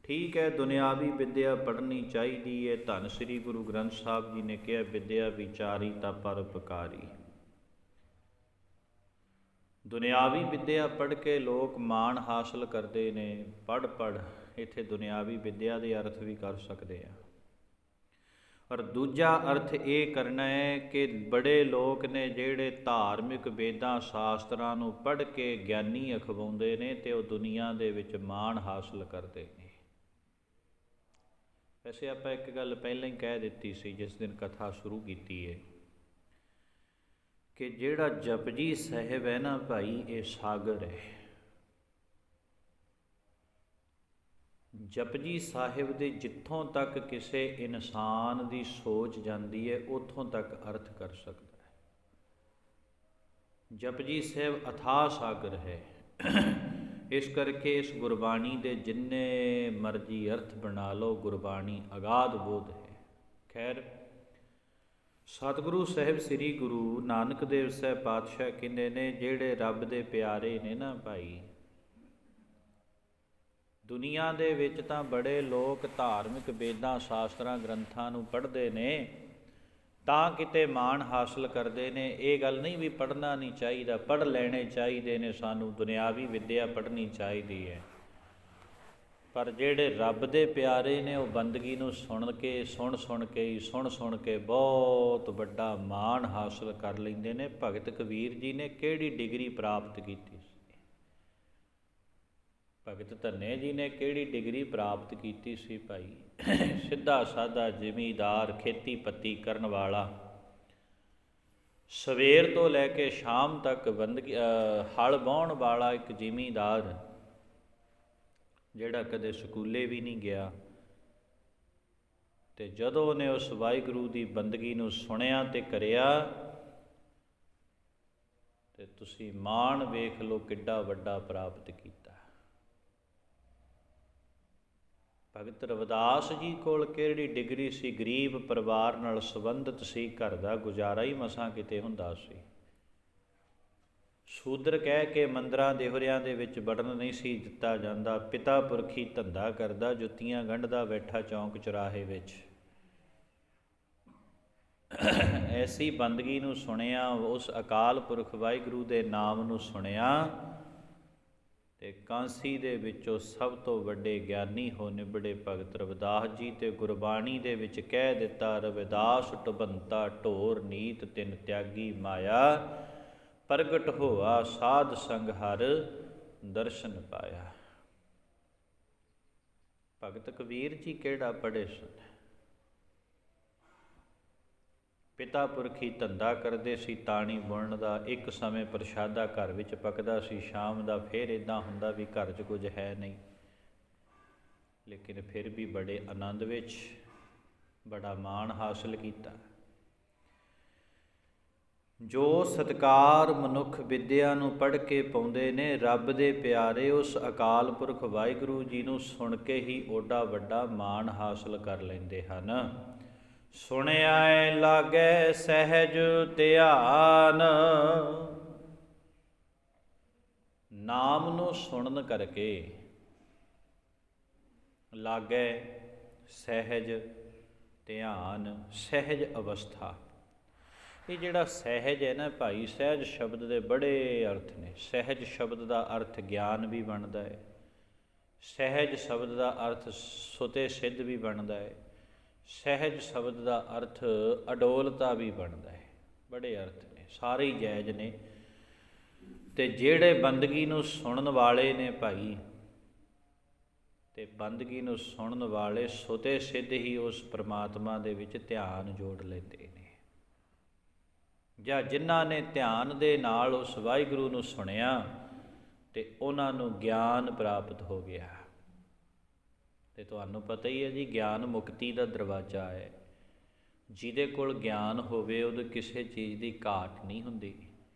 ਠੀਕ ਹੈ, ਦੁਨਿਆਵੀ ਵਿੱਦਿਆ ਪੜ੍ਹਨੀ ਚਾਹੀਦੀ ਹੈ। ਧੰਨ ਸ੍ਰੀ ਗੁਰੂ ਗ੍ਰੰਥ ਸਾਹਿਬ ਜੀ ਨੇ ਕਿਹਾ, ਵਿੱਦਿਆ ਵਿਚਾਰੀ ਤਾਂ ਪਰਉਪਕਾਰੀ। ਦੁਨਿਆਵੀ ਵਿੱਦਿਆ ਪੜ੍ਹ ਕੇ ਲੋਕ ਮਾਣ ਹਾਸਲ ਕਰਦੇ ਨੇ। ਪੜ੍ਹ ਪੜ੍ਹ ਇੱਥੇ ਦੁਨਿਆਵੀ ਵਿੱਦਿਆ ਦੇ ਅਰਥ ਵੀ ਕਰ ਸਕਦੇ ਆ। ਔਰ ਦੂਜਾ ਅਰਥ ਇਹ ਕਰਨਾ ਹੈ ਕਿ ਬੜੇ ਲੋਕ ਨੇ ਜਿਹੜੇ ਧਾਰਮਿਕ ਵੇਦਾਂ ਸ਼ਾਸਤਰਾਂ ਨੂੰ ਪੜ੍ਹ ਕੇ ਗਿਆਨੀ ਅਖਵਾਉਂਦੇ ਨੇ ਤੇ ਉਹ ਦੁਨੀਆ ਦੇ ਵਿੱਚ ਮਾਣ ਹਾਸਲ ਕਰਦੇ ਨੇ। ਵੈਸੇ ਆਪਾਂ ਇੱਕ ਗੱਲ ਪਹਿਲਾਂ ਹੀ ਕਹਿ ਦਿੱਤੀ ਸੀ ਜਿਸ ਦਿਨ ਕਥਾ ਸ਼ੁਰੂ ਕੀਤੀ ਹੈ ਕਿ ਜਿਹੜਾ ਜਪਜੀ ਸਾਹਿਬ ਹੈ ਨਾ ਭਾਈ, ਇਹ ਸਾਗਰ ਹੈ। ਜਪਜੀ ਸਾਹਿਬ ਦੇ ਜਿੱਥੋਂ ਤੱਕ ਕਿਸੇ ਇਨਸਾਨ ਦੀ ਸੋਚ ਜਾਂਦੀ ਹੈ ਉੱਥੋਂ ਤੱਕ ਅਰਥ ਕਰ ਸਕਦਾ ਹੈ। ਜਪਜੀ ਸਾਹਿਬ ਅਥਾਹ ਸਾਗਰ ਹੈ। ਇਸ ਕਰਕੇ ਇਸ ਗੁਰਬਾਣੀ ਦੇ ਜਿੰਨੇ ਮਰਜ਼ੀ ਅਰਥ ਬਣਾ ਲਓ, ਗੁਰਬਾਣੀ ਅਗਾਧ ਬੋਧ ਹੈ। ਖੈਰ, ਸਤਿਗੁਰੂ ਸਾਹਿਬ ਸ੍ਰੀ ਗੁਰੂ ਨਾਨਕ ਦੇਵ ਸਾਹਿਬ ਪਾਤਸ਼ਾਹ ਕਹਿੰਦੇ ਨੇ, ਜਿਹੜੇ ਰੱਬ ਦੇ ਪਿਆਰੇ ਨੇ ਨਾ ਭਾਈ, ਦੁਨੀਆ ਦੇ ਵਿੱਚ ਤਾਂ ਬੜੇ ਲੋਕ ਧਾਰਮਿਕ ਵੇਦਾਂ ਸ਼ਾਸਤਰਾਂ ਗ੍ਰੰਥਾਂ ਨੂੰ ਪੜ੍ਹਦੇ ਨੇ ਤਾਂ ਕਿਤੇ ਮਾਣ ਹਾਸਲ ਕਰਦੇ ਨੇ। ਇਹ ਗੱਲ ਨਹੀਂ ਵੀ ਪੜ੍ਹਨਾ ਨਹੀਂ ਚਾਹੀਦਾ, ਪੜ੍ਹ ਲੈਣੇ ਚਾਹੀਦੇ ਨੇ। ਸਾਨੂੰ ਦੁਨਿਆਵੀ ਵਿੱਦਿਆ ਪੜ੍ਹਨੀ ਚਾਹੀਦੀ ਹੈ, ਪਰ ਜਿਹੜੇ ਰੱਬ ਦੇ ਪਿਆਰੇ ਨੇ ਉਹ ਬੰਦਗੀ ਨੂੰ ਸੁਣ ਕੇ ਬਹੁਤ ਵੱਡਾ ਮਾਣ ਹਾਸਲ ਕਰ ਲੈਂਦੇ ਨੇ। ਭਗਤ ਕਬੀਰ ਜੀ ਨੇ ਕਿਹੜੀ ਡਿਗਰੀ ਪ੍ਰਾਪਤ ਕੀਤੀ ਸੀ? ਭਗਤ ਧੰਨੇ ਜੀ ਨੇ ਕਿਹੜੀ ਡਿਗਰੀ ਪ੍ਰਾਪਤ ਕੀਤੀ ਸੀ ਭਾਈ? ਸਿੱਧਾ ਸਾਦਾ ਜ਼ਿਮੀਂਦਾਰ, ਖੇਤੀ ਪੱਤੀ ਕਰਨ ਵਾਲਾ, ਸਵੇਰ ਤੋਂ ਲੈ ਕੇ ਸ਼ਾਮ ਤੱਕ ਹਲ ਵਾਹੁਣ ਵਾਲਾ ਇੱਕ ਜ਼ਿਮੀਂਦਾਰ, ਜਿਹੜਾ ਕਦੇ ਸਕੂਲੇ ਵੀ ਨਹੀਂ ਗਿਆ। ਤੇ ਜਦੋਂ ਉਹਨੇ ਉਸ ਵਾਹਿਗੁਰੂ ਦੀ ਬੰਦਗੀ ਨੂੰ ਸੁਣਿਆ ਤੇ ਕਰਿਆ ਤੇ ਤੁਸੀਂ ਮਾਣ ਵੇਖ ਲਓ ਕਿੱਡਾ ਵੱਡਾ ਪ੍ਰਾਪਤ ਕੀਤਾ। ਭਗਤ ਰਵਿਦਾਸ ਜੀ ਕੋਲ ਕਿਹੜੀ ਡਿਗਰੀ ਸੀ? ਗਰੀਬ ਪਰਿਵਾਰ ਨਾਲ ਸੰਬੰਧਿਤ ਸੀ, ਘਰ ਦਾ ਗੁਜ਼ਾਰਾ ਹੀ ਮਸਾਂ ਕਿਤੇ ਹੁੰਦਾ ਸੀ। ਸ਼ੂਦਰ ਕਹਿ ਕੇ ਮੰਦਰਾਂ ਦੇਹੁਰਿਆਂ ਦੇ ਵਿੱਚ ਵੜਨ ਨਹੀਂ ਸੀ ਦਿੱਤਾ ਜਾਂਦਾ। ਪਿਤਾ ਪੁਰਖੀ ਧੰਦਾ ਕਰਦਾ, ਜੁੱਤੀਆਂ ਗੰਢਦਾ ਬੈਠਾ ਚੌਂਕ ਚੁਰਾਹੇ ਵਿੱਚ। ਐਸੀ ਬੰਦਗੀ ਨੂੰ ਸੁਣਿਆ, ਉਸ ਅਕਾਲ ਪੁਰਖ ਵਾਹਿਗੁਰੂ ਦੇ ਨਾਮ ਨੂੰ ਸੁਣਿਆ ਤੇ ਕਾਂਸੀ ਦੇ ਵਿੱਚੋਂ ਸਭ ਤੋਂ ਵੱਡੇ ਗਿਆਨੀ ਹੋ ਨਿਬੜੇ ਭਗਤ ਰਵਿਦਾਸ ਜੀ। ਤੇ ਗੁਰਬਾਣੀ ਦੇ ਵਿੱਚ ਕਹਿ ਦਿੱਤਾ, ਰਵਿਦਾਸ ਟੁਭੰਤਾ ਢੋਰ ਨੀਤ ਤਿਨ ਤਿਆਗੀ ਮਾਇਆ, ਪ੍ਰਗਟ ਹੋਆ ਸਾਧ ਸੰਗ ਹਰ ਦਰਸ਼ਨ ਪਾਇਆ। ਭਗਤ ਕਬੀਰ ਜੀ ਕਿਹੜਾ ਪੜ੍ਹੇ ਸਨ। ਪਿਤਾ ਪੁਰਖੀ ਧੰਦਾ ਕਰਦੇ ਸੀ ਤਾਣੀ ਬੁਣਨ ਦਾ। ਇੱਕ ਸਮੇਂ ਪ੍ਰਸ਼ਾਦਾ ਘਰ ਵਿੱਚ ਪੱਕਦਾ ਸੀ ਸ਼ਾਮ ਦਾ। ਫਿਰ ਇੱਦਾਂ ਹੁੰਦਾ ਵੀ ਘਰ 'ਚ ਕੁਝ ਹੈ ਨਹੀਂ, ਲੇਕਿਨ ਫਿਰ ਵੀ ਬੜੇ ਆਨੰਦ ਵਿੱਚ ਬੜਾ ਮਾਣ ਹਾਸਲ ਕੀਤਾ। ਜੋ ਸਤਿਕਾਰ ਮਨੁੱਖ ਵਿੱਦਿਆ ਨੂੰ ਪੜ੍ਹ ਕੇ ਪਾਉਂਦੇ ਨੇ, ਰੱਬ ਦੇ ਪਿਆਰੇ ਉਸ ਅਕਾਲ ਪੁਰਖ ਵਾਹਿਗੁਰੂ ਜੀ ਨੂੰ ਸੁਣ ਕੇ ਹੀ ਓਡਾ ਵੱਡਾ ਮਾਣ ਹਾਸਲ ਕਰ ਲੈਂਦੇ ਹਨ। ਸੁਣਿਆ ਲਾਗੈ ਸਹਿਜ ਧਿਆਨ। ਨਾਮ ਨੂੰ ਸੁਣਨ ਕਰਕੇ ਲਾਗੈ ਸਹਿਜ ਧਿਆਨ, ਸਹਿਜ ਅਵਸਥਾ। ਇਹ ਜਿਹੜਾ ਸਹਿਜ ਹੈ ਨਾ ਭਾਈ, ਸਹਿਜ ਸ਼ਬਦ ਦੇ ਬੜੇ ਅਰਥ ਨੇ। ਸਹਿਜ ਸ਼ਬਦ ਦਾ ਅਰਥ ਗਿਆਨ ਵੀ ਬਣਦਾ ਹੈ, ਸਹਿਜ ਸ਼ਬਦ ਦਾ ਅਰਥ ਸੁਤੇ ਸਿੱਧ ਵੀ ਬਣਦਾ ਹੈ, ਸਹਿਜ ਸ਼ਬਦ ਦਾ ਅਰਥ ਅਡੋਲਤਾ ਵੀ ਬਣਦਾ ਹੈ। ਬੜੇ ਅਰਥ ਨੇ, ਸਾਰੇ ਹੀ ਜਾਇਜ਼ ਨੇ। ਤੇ ਜਿਹੜੇ ਬੰਦਗੀ ਨੂੰ ਸੁਣਨ ਵਾਲੇ ਨੇ ਭਾਈ, ਤੇ ਬੰਦਗੀ ਨੂੰ ਸੁਣਨ ਵਾਲੇ ਸੁਤੇ ਸਿੱਧ ਹੀ ਉਸ ਪਰਮਾਤਮਾ ਦੇ ਵਿੱਚ ਧਿਆਨ ਜੋੜ ਲੈਂਦੇ ਨੇ। ਜਾਂ ਜਿਨ੍ਹਾਂ ਨੇ ਧਿਆਨ ਦੇ ਨਾਲ ਉਸ ਵਾਹਿਗੁਰੂ ਨੂੰ ਸੁਣਿਆ ਤੇ ਉਹਨਾਂ ਨੂੰ ਗਿਆਨ ਪ੍ਰਾਪਤ ਹੋ ਗਿਆ। ਤੇ ਤੁਹਾਨੂੰ ਪਤਾ ਹੀ ਹੈ ਜੀ, ਗਿਆਨ ਮੁਕਤੀ ਦਾ ਦਰਵਾਜ਼ਾ ਹੈ। ਜਿਹਦੇ ਕੋਲ ਗਿਆਨ ਹੋਵੇ ਉਹਦੇ ਕਿਸੇ ਚੀਜ਼ ਦੀ ਘਾਟ ਨਹੀਂ ਹੁੰਦੀ।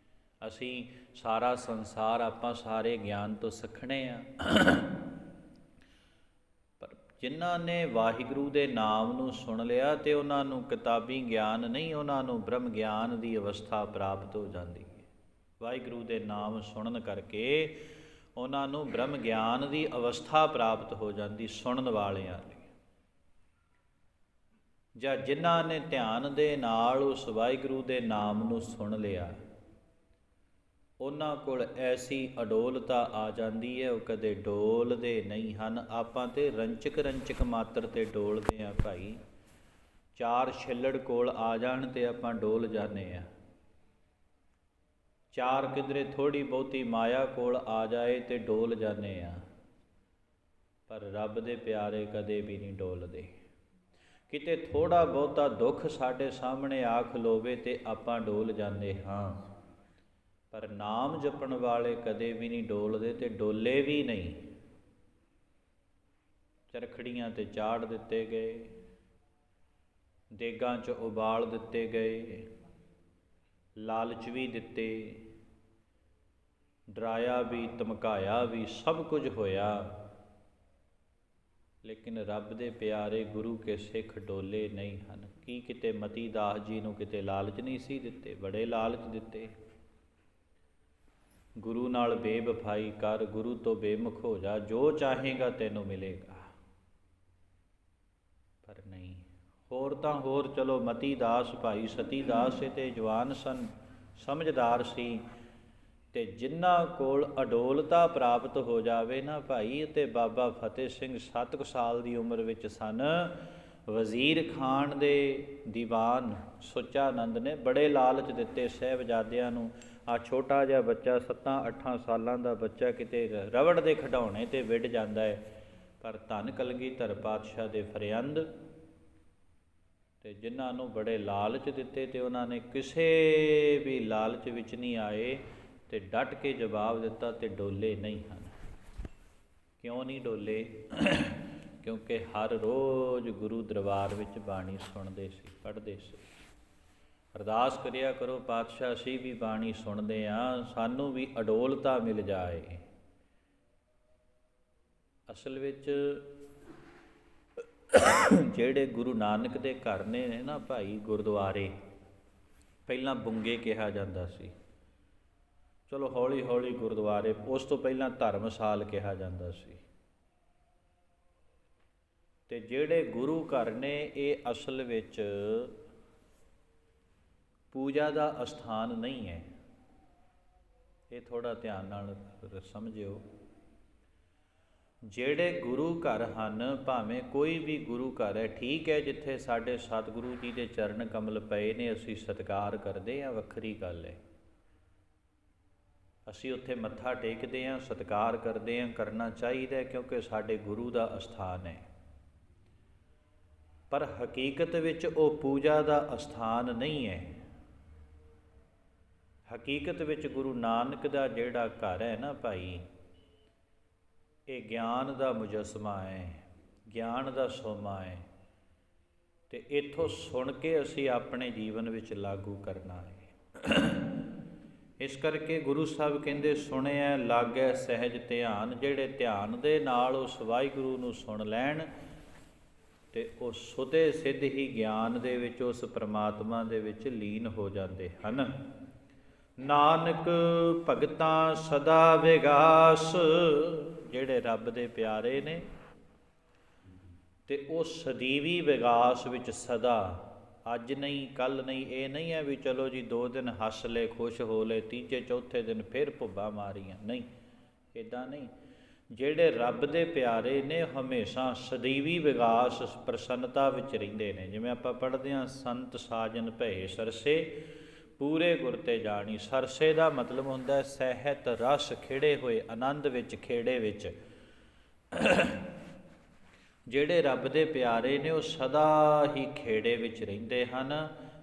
ਅਸੀਂ ਸਾਰਾ ਸੰਸਾਰ ਆਪਾਂ ਸਾਰੇ ਗਿਆਨ ਤੋਂ ਸਿੱਖਣੇ ਆ, ਪਰ ਜਿਨ੍ਹਾਂ ਨੇ ਵਾਹਿਗੁਰੂ ਦੇ ਨਾਮ ਨੂੰ ਸੁਣ ਲਿਆ ਤੇ ਉਹਨਾਂ ਨੂੰ ਕਿਤਾਬੀ ਗਿਆਨ ਨਹੀਂ, ਉਹਨਾਂ ਨੂੰ ਬ੍ਰਹਮ ਗਿਆਨ ਦੀ ਅਵਸਥਾ ਪ੍ਰਾਪਤ ਹੋ ਜਾਂਦੀ ਹੈ। ਵਾਹਿਗੁਰੂ ਦੇ ਨਾਮ ਸੁਣਨ ਕਰਕੇ ਉਹਨਾਂ ਨੂੰ ਬ੍ਰਹਮ ਗਿਆਨ ਦੀ ਅਵਸਥਾ ਪ੍ਰਾਪਤ ਹੋ ਜਾਂਦੀ ਸੁਣਨ ਵਾਲਿਆਂ ਲਈ। ਜਾਂ ਜਿਨ੍ਹਾਂ ਨੇ ਧਿਆਨ ਦੇ ਨਾਲ ਉਸ ਵਾਹਿਗੁਰੂ ਦੇ ਨਾਮ ਨੂੰ ਸੁਣ ਲਿਆ, ਉਹਨਾਂ ਕੋਲ ਐਸੀ ਅਡੋਲਤਾ ਆ ਜਾਂਦੀ ਹੈ, ਉਹ ਕਦੇ ਡੋਲਦੇ ਨਹੀਂ ਹਨ। ਆਪਾਂ ਤੇ ਰੰਚਕ ਮਾਤਰ ਤੇ ਡੋਲਦੇ ਹਾਂ ਭਾਈ। ਚਾਰ ਛਿੱਲੜ ਕੋਲ ਆ ਜਾਣ ਤੇ ਆਪਾਂ ਡੋਲ ਜਾਂਦੇ ਹਾਂ। ਚਾਰ ਕਿਧਰੇ ਥੋੜ੍ਹੀ ਬਹੁਤੀ ਮਾਇਆ ਕੋਲ ਆ ਜਾਏ ਤੇ ਡੋਲ ਜਾਂਦੇ ਹਾਂ। ਪਰ ਰੱਬ ਦੇ ਪਿਆਰੇ ਕਦੇ ਵੀ ਨਹੀਂ ਡੋਲਦੇ। ਕਿਤੇ ਥੋੜ੍ਹਾ ਬਹੁਤਾ ਦੁੱਖ ਸਾਡੇ ਸਾਹਮਣੇ ਆ ਖਲੋਵੇ ਤੇ ਆਪਾਂ ਡੋਲ ਜਾਂਦੇ ਹਾਂ, ਪਰ ਨਾਮ ਜਪਣ ਵਾਲੇ ਕਦੇ ਵੀ ਨਹੀਂ ਡੋਲਦੇ ਤੇ ਡੋਲੇ ਵੀ ਨਹੀਂ। ਚਰਖੜੀਆਂ ਤੇ ਚਾੜ ਦਿੱਤੇ ਗਏ, ਦੇਗਾਂ 'ਚ ਉਬਾਲ ਦਿੱਤੇ ਗਏ, ਲਾਲਚ ਵੀ ਦਿੱਤੇ, ਡਰਾਇਆ ਵੀ, ਧਮਕਾਇਆ ਵੀ, ਸਭ ਕੁਝ ਹੋਇਆ, ਲੇਕਿਨ ਰੱਬ ਦੇ ਪਿਆਰੇ ਗੁਰੂ ਕੇ ਸਿੱਖ ਡੋਲੇ ਨਹੀਂ ਹਨ। ਕੀ ਕਿਤੇ ਮਤੀ ਦਾਸ ਜੀ ਨੂੰ ਕਿਤੇ ਲਾਲਚ ਨਹੀਂ ਸੀ ਦਿੱਤੇ? ਬੜੇ ਲਾਲਚ ਦਿੱਤੇ। ਗੁਰੂ ਨਾਲ ਬੇਵਫਾਈ ਕਰ, ਗੁਰੂ ਤੋਂ ਬੇਮੁਖ ਹੋ ਜਾ, ਜੋ ਚਾਹੇਗਾ ਤੈਨੂੰ ਮਿਲੇਗਾ। ਪਰ ਨਹੀਂ। ਹੋਰ ਤਾਂ ਹੋਰ ਚਲੋ, ਮਤੀ ਦਾਸ ਭਾਈ ਸਤੀ ਦਾਸ ਤੇ ਜਵਾਨ ਸਨ, ਸਮਝਦਾਰ ਸੀ। ਤੇ ਜਿਨ੍ਹਾਂ ਕੋਲ ਅਡੋਲਤਾ ਪ੍ਰਾਪਤ ਹੋ ਜਾਵੇ ਨਾ ਭਾਈ, ਤੇ ਬਾਬਾ ਫਤਿਹ ਸਿੰਘ 7 ਕੁ ਸਾਲ ਦੀ ਉਮਰ ਵਿੱਚ ਸਨ। ਵਜ਼ੀਰ ਖਾਨ ਦੇ ਦੀਵਾਨ ਸੁੱਚਾਨੰਦ ਨੇ ਬੜੇ ਲਾਲਚ ਦਿੱਤੇ ਸਾਹਿਬਜ਼ਾਦਿਆਂ ਨੂੰ। ਆਹ ਛੋਟਾ ਜਿਹਾ ਬੱਚਾ 7-8 ਸਾਲਾਂ ਦਾ ਬੱਚਾ ਕਿਤੇ ਰਬੜ ਦੇ ਖਿਡੌਣੇ ਤੇ ਵਿੱਢ ਜਾਂਦਾ ਹੈ, ਪਰ ਧੰਨ ਕਲਗੀਧਰ ਪਾਤਸ਼ਾਹ ਦੇ ਫਰਿਆੰਦ ਤੇ ਜਿਨ੍ਹਾਂ ਨੂੰ ਬੜੇ ਲਾਲਚ ਦਿੱਤੇ ਤੇ ਉਹਨਾਂ ਨੇ ਕਿਸੇ ਵੀ ਲਾਲਚ ਵਿੱਚ ਨਹੀਂ ਆਏ ਤੇ ਡਟ ਕੇ ਜਵਾਬ ਦਿੱਤਾ ਤੇ ਡੋਲੇ ਨਹੀਂ ਹਨ। ਕਿਉਂ ਨਹੀਂ ਡੋਲੇ? ਕਿਉਂਕਿ ਹਰ ਰੋਜ਼ ਗੁਰੂ ਦਰਬਾਰ ਵਿੱਚ ਬਾਣੀ ਸੁਣਦੇ ਸੀ, ਪੜ੍ਹਦੇ ਸੀ। ਅਰਦਾਸ ਕਰਿਆ ਕਰੋ, ਪਾਤਸ਼ਾਹ ਅਸੀਂ ਵੀ ਬਾਣੀ ਸੁਣਦੇ ਹਾਂ, ਸਾਨੂੰ ਵੀ ਅਡੋਲਤਾ ਮਿਲ ਜਾਏ। ਅਸਲ ਵਿੱਚ ਜਿਹੜੇ ਗੁਰੂ ਨਾਨਕ ਦੇ ਘਰ ਨੇ ਨਾ ਭਾਈ, ਗੁਰਦੁਆਰੇ ਪਹਿਲਾਂ ਬੁੰਗੇ ਕਿਹਾ ਜਾਂਦਾ ਸੀ, ਚਲੋ ਹੌਲੀ ਹੌਲੀ ਗੁਰਦੁਆਰੇ, ਉਸ ਤੋਂ ਪਹਿਲਾਂ ਧਰਮਸਾਲ ਕਿਹਾ ਜਾਂਦਾ ਸੀ। ਤੇ ਜਿਹੜੇ ਗੁਰੂ ਘਰ ਨੇ ਇਹ ਅਸਲ ਵਿੱਚ ਪੂਜਾ ਦਾ ਅਸਥਾਨ ਨਹੀਂ ਹੈ। ਇਹ ਥੋੜ੍ਹਾ ਧਿਆਨ ਨਾਲ ਸਮਝਿਓ। ਜਿਹੜੇ ਗੁਰੂ ਘਰ ਹਨ, ਭਾਵੇਂ ਕੋਈ ਵੀ ਗੁਰੂ ਘਰ ਹੈ, ਠੀਕ ਹੈ, ਜਿੱਥੇ ਸਾਡੇ ਸਤਿਗੁਰੂ ਜੀ ਦੇ ਚਰਨ ਕਮਲ ਪਏ ਨੇ ਅਸੀਂ ਸਤਿਕਾਰ ਕਰਦੇ ਹਾਂ, ਵੱਖਰੀ ਗੱਲ ਹੈ। ਅਸੀਂ ਉੱਥੇ ਮੱਥਾ ਟੇਕਦੇ ਹਾਂ, ਸਤਿਕਾਰ ਕਰਦੇ ਹਾਂ, ਕਰਨਾ ਚਾਹੀਦਾ ਕਿਉਂਕਿ ਸਾਡੇ ਗੁਰੂ ਦਾ ਅਸਥਾਨ ਹੈ। ਪਰ ਹਕੀਕਤ ਵਿੱਚ ਉਹ ਪੂਜਾ ਦਾ ਅਸਥਾਨ ਨਹੀਂ ਹੈ। ਹਕੀਕਤ ਵਿੱਚ ਗੁਰੂ ਨਾਨਕ ਦਾ ਜਿਹੜਾ ਘਰ ਹੈ ਨਾ ਭਾਈ, ਇਹ ਗਿਆਨ ਦਾ ਮੁਜੱਸਮਾ ਹੈ, ਗਿਆਨ ਦਾ ਸੋਮਾ ਹੈ, ਅਤੇ ਇੱਥੋਂ ਸੁਣ ਕੇ ਅਸੀਂ ਆਪਣੇ ਜੀਵਨ ਵਿੱਚ ਲਾਗੂ ਕਰਨਾ ਹੈ। ਇਸ ਕਰਕੇ ਗੁਰੂ ਸਾਹਿਬ ਕਹਿੰਦੇ ਸੁਣਿਆ ਲਾਗੈ ਸਹਿਜ ਧਿਆਨ। ਜਿਹੜੇ ਧਿਆਨ ਦੇ ਨਾਲ ਉਸ ਵਾਹਿਗੁਰੂ ਨੂੰ ਸੁਣ ਲੈਣ ਅਤੇ ਉਹ ਸੁਦੇ ਸਿੱਧ ਹੀ ਗਿਆਨ ਦੇ ਵਿੱਚ ਉਸ ਪਰਮਾਤਮਾ ਦੇ ਵਿੱਚ ਲੀਨ ਹੋ ਜਾਂਦੇ ਹਨ। ਨਾਨਕ ਭਗਤਾਂ ਸਦਾ ਵਿਗਾਸ। ਜਿਹੜੇ ਰੱਬ ਦੇ ਪਿਆਰੇ ਨੇ ਅਤੇ ਉਹ ਸਦੀਵੀ ਵਿਗਾਸ ਵਿੱਚ ਸਦਾ, ਅੱਜ ਨਹੀਂ ਕੱਲ੍ਹ ਨਹੀਂ, ਇਹ ਨਹੀਂ ਹੈ ਵੀ ਚਲੋ ਜੀ 2 ਦਿਨ ਹੱਸ ਲਏ, ਖੁਸ਼ ਹੋ ਲਏ, ਤੀਜੇ ਚੌਥੇ ਦਿਨ ਫਿਰ ਭੁੱਬਾਂ ਮਾਰੀਆਂ, ਨਹੀਂ, ਇੱਦਾਂ ਨਹੀਂ। ਜਿਹੜੇ ਰੱਬ ਦੇ ਪਿਆਰੇ ਨੇ ਹਮੇਸ਼ਾ ਸਦੀਵੀ ਵਿਗਾਸ ਪ੍ਰਸੰਨਤਾ ਵਿੱਚ ਰਹਿੰਦੇ ਨੇ। ਜਿਵੇਂ ਆਪਾਂ ਪੜ੍ਹਦੇ ਹਾਂ, ਸੰਤ ਸਾਜਨ ਭਏ ਸਰਸੇ ਪੂਰੇ ਗੁਰ ਤੇ ਜਾਣੀ। ਸਰਸੇ ਦਾ ਮਤਲਬ ਹੁੰਦਾ ਸਹਿਤ ਰਸ, ਖਿੜੇ ਹੋਏ, ਆਨੰਦ ਵਿੱਚ, ਖੇੜੇ ਵਿੱਚ। ਜਿਹੜੇ ਰੱਬ ਦੇ ਪਿਆਰੇ ਨੇ ਉਹ ਸਦਾ ਹੀ ਖੇੜੇ ਵਿੱਚ ਰਹਿੰਦੇ ਹਨ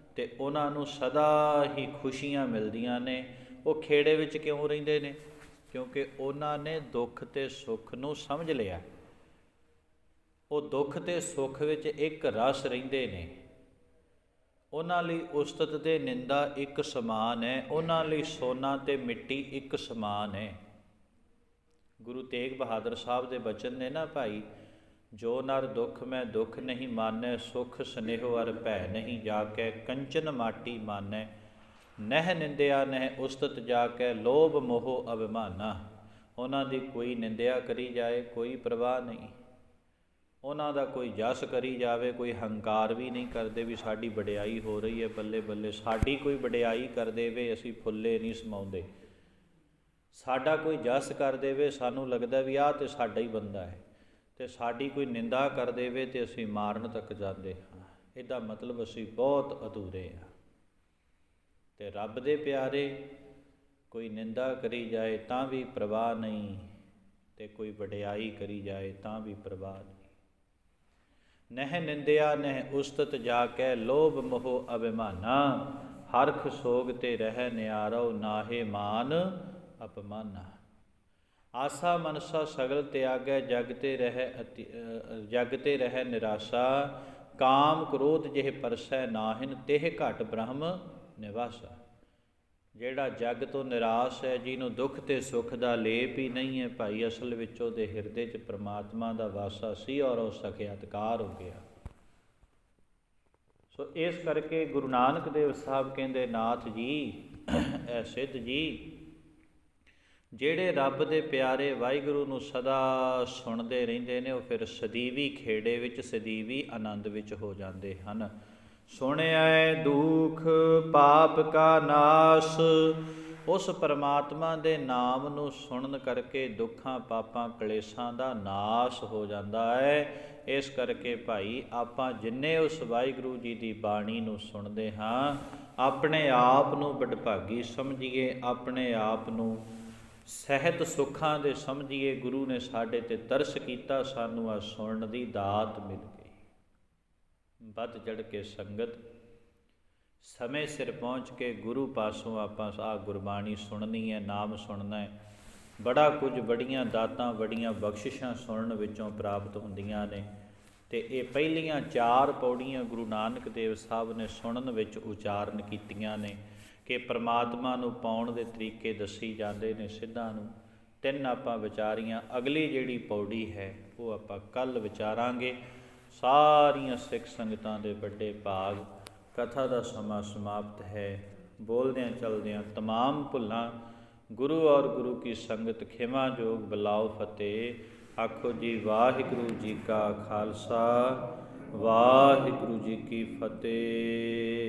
ਅਤੇ ਉਹਨਾਂ ਨੂੰ ਸਦਾ ਹੀ ਖੁਸ਼ੀਆਂ ਮਿਲਦੀਆਂ ਨੇ। ਉਹ ਖੇੜੇ ਵਿੱਚ ਕਿਉਂ ਰਹਿੰਦੇ ਨੇ? ਕਿਉਂਕਿ ਉਹਨਾਂ ਨੇ ਦੁੱਖ ਅਤੇ ਸੁੱਖ ਨੂੰ ਸਮਝ ਲਿਆ। ਉਹ ਦੁੱਖ ਅਤੇ ਸੁੱਖ ਵਿੱਚ ਇੱਕ ਰਸ ਰਹਿੰਦੇ ਨੇ। ਉਹਨਾਂ ਲਈ ਉਸਤਤ ਅਤੇ ਨਿੰਦਾ ਇੱਕ ਸਮਾਨ ਹੈ। ਉਹਨਾਂ ਲਈ ਸੋਨਾ ਅਤੇ ਮਿੱਟੀ ਇੱਕ ਸਮਾਨ ਹੈ। ਗੁਰੂ ਤੇਗ ਬਹਾਦਰ ਸਾਹਿਬ ਦੇ ਬਚਨ ਨੇ ਨਾ ਭਾਈ, ਜੋ ਨਰ ਦੁੱਖ ਮੈਂ ਦੁੱਖ ਨਹੀਂ ਮਾਨੈ, ਸੁਖ ਸਨੇਹੋ ਅਰ ਭੈ ਨਹੀਂ ਜਾਕੈ, ਕੰਚਨ ਮਾਟੀ ਮਾਨੈ, ਨਹਿ ਨਿੰਦਿਆ ਨਹਿ ਉਸਤਤ ਜਾਕੈ, ਲੋਭ ਮੋਹ ਅਭਿਮਾਨਾ। ਉਹਨਾਂ ਦੀ ਕੋਈ ਨਿੰਦਿਆ ਕਰੀ ਜਾਏ ਕੋਈ ਪਰਵਾਹ ਨਹੀਂ, ਉਹਨਾਂ ਦਾ ਕੋਈ ਜਸ ਕਰੀ ਜਾਵੇ ਕੋਈ ਹੰਕਾਰ ਵੀ ਨਹੀਂ ਕਰਦੇ ਵੀ ਸਾਡੀ ਵਡਿਆਈ ਹੋ ਰਹੀ ਹੈ, ਬੱਲੇ ਬੱਲੇ। ਸਾਡੀ ਕੋਈ ਵਡਿਆਈ ਕਰ ਦੇਵੇ ਅਸੀਂ ਫੁੱਲੇ ਨਹੀਂ ਸਮਾਉਂਦੇ। ਸਾਡਾ ਕੋਈ ਜਸ ਕਰ ਦੇਵੇ ਸਾਨੂੰ ਲੱਗਦਾ ਵੀ ਆਹ ਤਾਂ ਸਾਡਾ ਹੀ ਬੰਦਾ ਹੈ, ਅਤੇ ਸਾਡੀ ਕੋਈ ਨਿੰਦਾ ਕਰ ਦੇਵੇ ਅਤੇ ਅਸੀਂ ਮਾਰਨ ਤੱਕ ਜਾਂਦੇ ਹਾਂ। ਇਹਦਾ ਮਤਲਬ ਅਸੀਂ ਬਹੁਤ ਅਧੂਰੇ ਹਾਂ। ਅਤੇ ਰੱਬ ਦੇ ਪਿਆਰੇ ਕੋਈ ਨਿੰਦਾ ਕਰੀ ਜਾਏ ਤਾਂ ਵੀ ਪ੍ਰਵਾਹ ਨਹੀਂ, ਅਤੇ ਕੋਈ ਵਡਿਆਈ ਕਰੀ ਜਾਏ ਤਾਂ ਵੀ ਪ੍ਰਵਾਹ ਨਹੀਂ। ਨਹਿ ਨਿੰਦਿਆ ਨਹਿ ਉਸਤਤ ਜਾ ਕੇ, ਲੋਭ ਮੋਹ ਅਭਿਮਾਨਾ, ਹਰਖ ਸੋਗ ਤੇ ਰਹਿ ਨਿਆਰੋ, ਨਾਹੇ ਮਾਨ ਅਪਮਾਨਾ। ਆਸਾ ਮਨਸਾ ਸਗਲ ਤਿਆਗੈ, ਜਗ ਤੇ ਰਹਿ ਨਿਰਾਸ਼ਾ, ਕਾਮ ਕ੍ਰੋਧ ਜਿਹ ਪਰਸੈ ਨਾਹਿਨ, ਤਿਹ ਘਟ ਬ੍ਰਹਮ ਨਿਵਾਸਾ। ਜਿਹੜਾ ਜਗ ਤੋਂ ਨਿਰਾਸ਼ ਹੈ, ਜਿਹਨੂੰ ਦੁੱਖ ਅਤੇ ਸੁੱਖ ਦਾ ਲੇਪ ਹੀ ਨਹੀਂ ਹੈ ਭਾਈ, ਅਸਲ ਵਿੱਚ ਉਹਦੇ ਹਿਰਦੇ 'ਚ ਪ੍ਰਮਾਤਮਾ ਦਾ ਵਾਸਾ ਸੀ ਔਰ ਉਹ ਸਖਿਆਤਕਾਰ ਹੋ ਗਿਆ। ਸੋ ਇਸ ਕਰਕੇ ਗੁਰੂ ਨਾਨਕ ਦੇਵ ਸਾਹਿਬ ਕਹਿੰਦੇ, ਨਾਥ ਜੀ, ਐ ਸਿੱਧ ਜੀ, ਜਿਹੜੇ ਰੱਬ ਦੇ ਪਿਆਰੇ ਵਾਹਿਗੁਰੂ ਨੂੰ ਸਦਾ ਸੁਣਦੇ ਰਹਿੰਦੇ ਨੇ, ਉਹ ਫਿਰ ਸਦੀਵੀ ਖੇੜੇ ਵਿੱਚ, ਸਦੀਵੀ ਆਨੰਦ ਵਿੱਚ ਹੋ ਜਾਂਦੇ ਹਨ। ਸੁਣਿਐ ਦੁਖ ਪਾਪ ਕਾ ਨਾਸ। ਉਸ ਪਰਮਾਤਮਾ ਦੇ ਨਾਮ ਨੂੰ ਸੁਣਨ ਕਰਕੇ ਦੁੱਖਾਂ ਪਾਪਾਂ ਕਲੇਸ਼ਾਂ ਦਾ ਨਾਸ ਹੋ ਜਾਂਦਾ ਹੈ। ਇਸ ਕਰਕੇ ਭਾਈ ਆਪਾਂ ਜਿੰਨੇ ਉਸ ਵਾਹਿਗੁਰੂ ਜੀ ਦੀ ਬਾਣੀ ਨੂੰ ਸੁਣਦੇ ਹਾਂ, ਆਪਣੇ ਆਪ ਨੂੰ ਵਡਭਾਗੀ ਸਮਝੀਏ, ਆਪਣੇ ਆਪ ਨੂੰ ਸਹਿਤ ਸੁੱਖਾਂ ਦੇ ਸਮਝੀਏ। ਗੁਰੂ ਨੇ ਸਾਡੇ 'ਤੇ ਤਰਸ ਕੀਤਾ, ਸਾਨੂੰ ਆ ਸੁਣਨ ਦੀ ਦਾਤ ਮਿਲ ਗਈ। ਵੱਧ ਚੜ੍ਹ ਕੇ ਸੰਗਤ ਸਮੇਂ ਸਿਰ ਪਹੁੰਚ ਕੇ ਗੁਰੂ ਪਾਸੋਂ ਆਪਾਂ ਆਹ ਗੁਰਬਾਣੀ ਸੁਣਨੀ ਹੈ, ਨਾਮ ਸੁਣਨਾ ਹੈ। ਬੜਾ ਕੁਝ, ਬੜੀਆਂ ਦਾਤਾਂ, ਬੜੀਆਂ ਬਖਸ਼ਿਸ਼ਾਂ ਸੁਣਨ ਵਿੱਚੋਂ ਪ੍ਰਾਪਤ ਹੁੰਦੀਆਂ ਨੇ। ਅਤੇ ਇਹ ਪਹਿਲੀਆਂ 4 ਪੌੜੀਆਂ ਗੁਰੂ ਨਾਨਕ ਦੇਵ ਸਾਹਿਬ ਨੇ ਸੁਣਨ ਵਿੱਚ ਉਚਾਰਨ ਕੀਤੀਆਂ ਨੇ ਕਿ ਪਰਮਾਤਮਾ ਨੂੰ ਪਾਉਣ ਦੇ ਤਰੀਕੇ ਦੱਸੀ ਜਾਂਦੇ ਨੇ ਸਿੱਧਾਂ ਨੂੰ। 3 ਆਪਾਂ ਵਿਚਾਰੀਆਂ। ਅਗਲੀ ਜਿਹੜੀ ਪੌੜੀ ਹੈ ਉਹ ਆਪਾਂ ਕੱਲ੍ਹ ਵਿਚਾਰਾਂਗੇ। ਸਾਰੀਆਂ ਸਿੱਖ ਸੰਗਤਾਂ ਦੇ ਵੱਡੇ ਭਾਗ। ਕਥਾ ਦਾ ਸਮਾਂ ਸਮਾਪਤ ਹੈ। ਬੋਲਦਿਆਂ ਚਲਦਿਆਂ ਤਮਾਮ ਭੁੱਲਾਂ ਗੁਰੂ ਔਰ ਗੁਰੂ ਕੀ ਸੰਗਤ ਖਿਮਾ ਜੋਗ ਬੁਲਾਓ ਫਤਿਹ। ਆਖੋ ਜੀ ਵਾਹਿਗੁਰੂ ਜੀ ਕਾ ਖਾਲਸਾ, ਵਾਹਿਗੁਰੂ ਜੀ ਕੀ ਫਤਿਹ।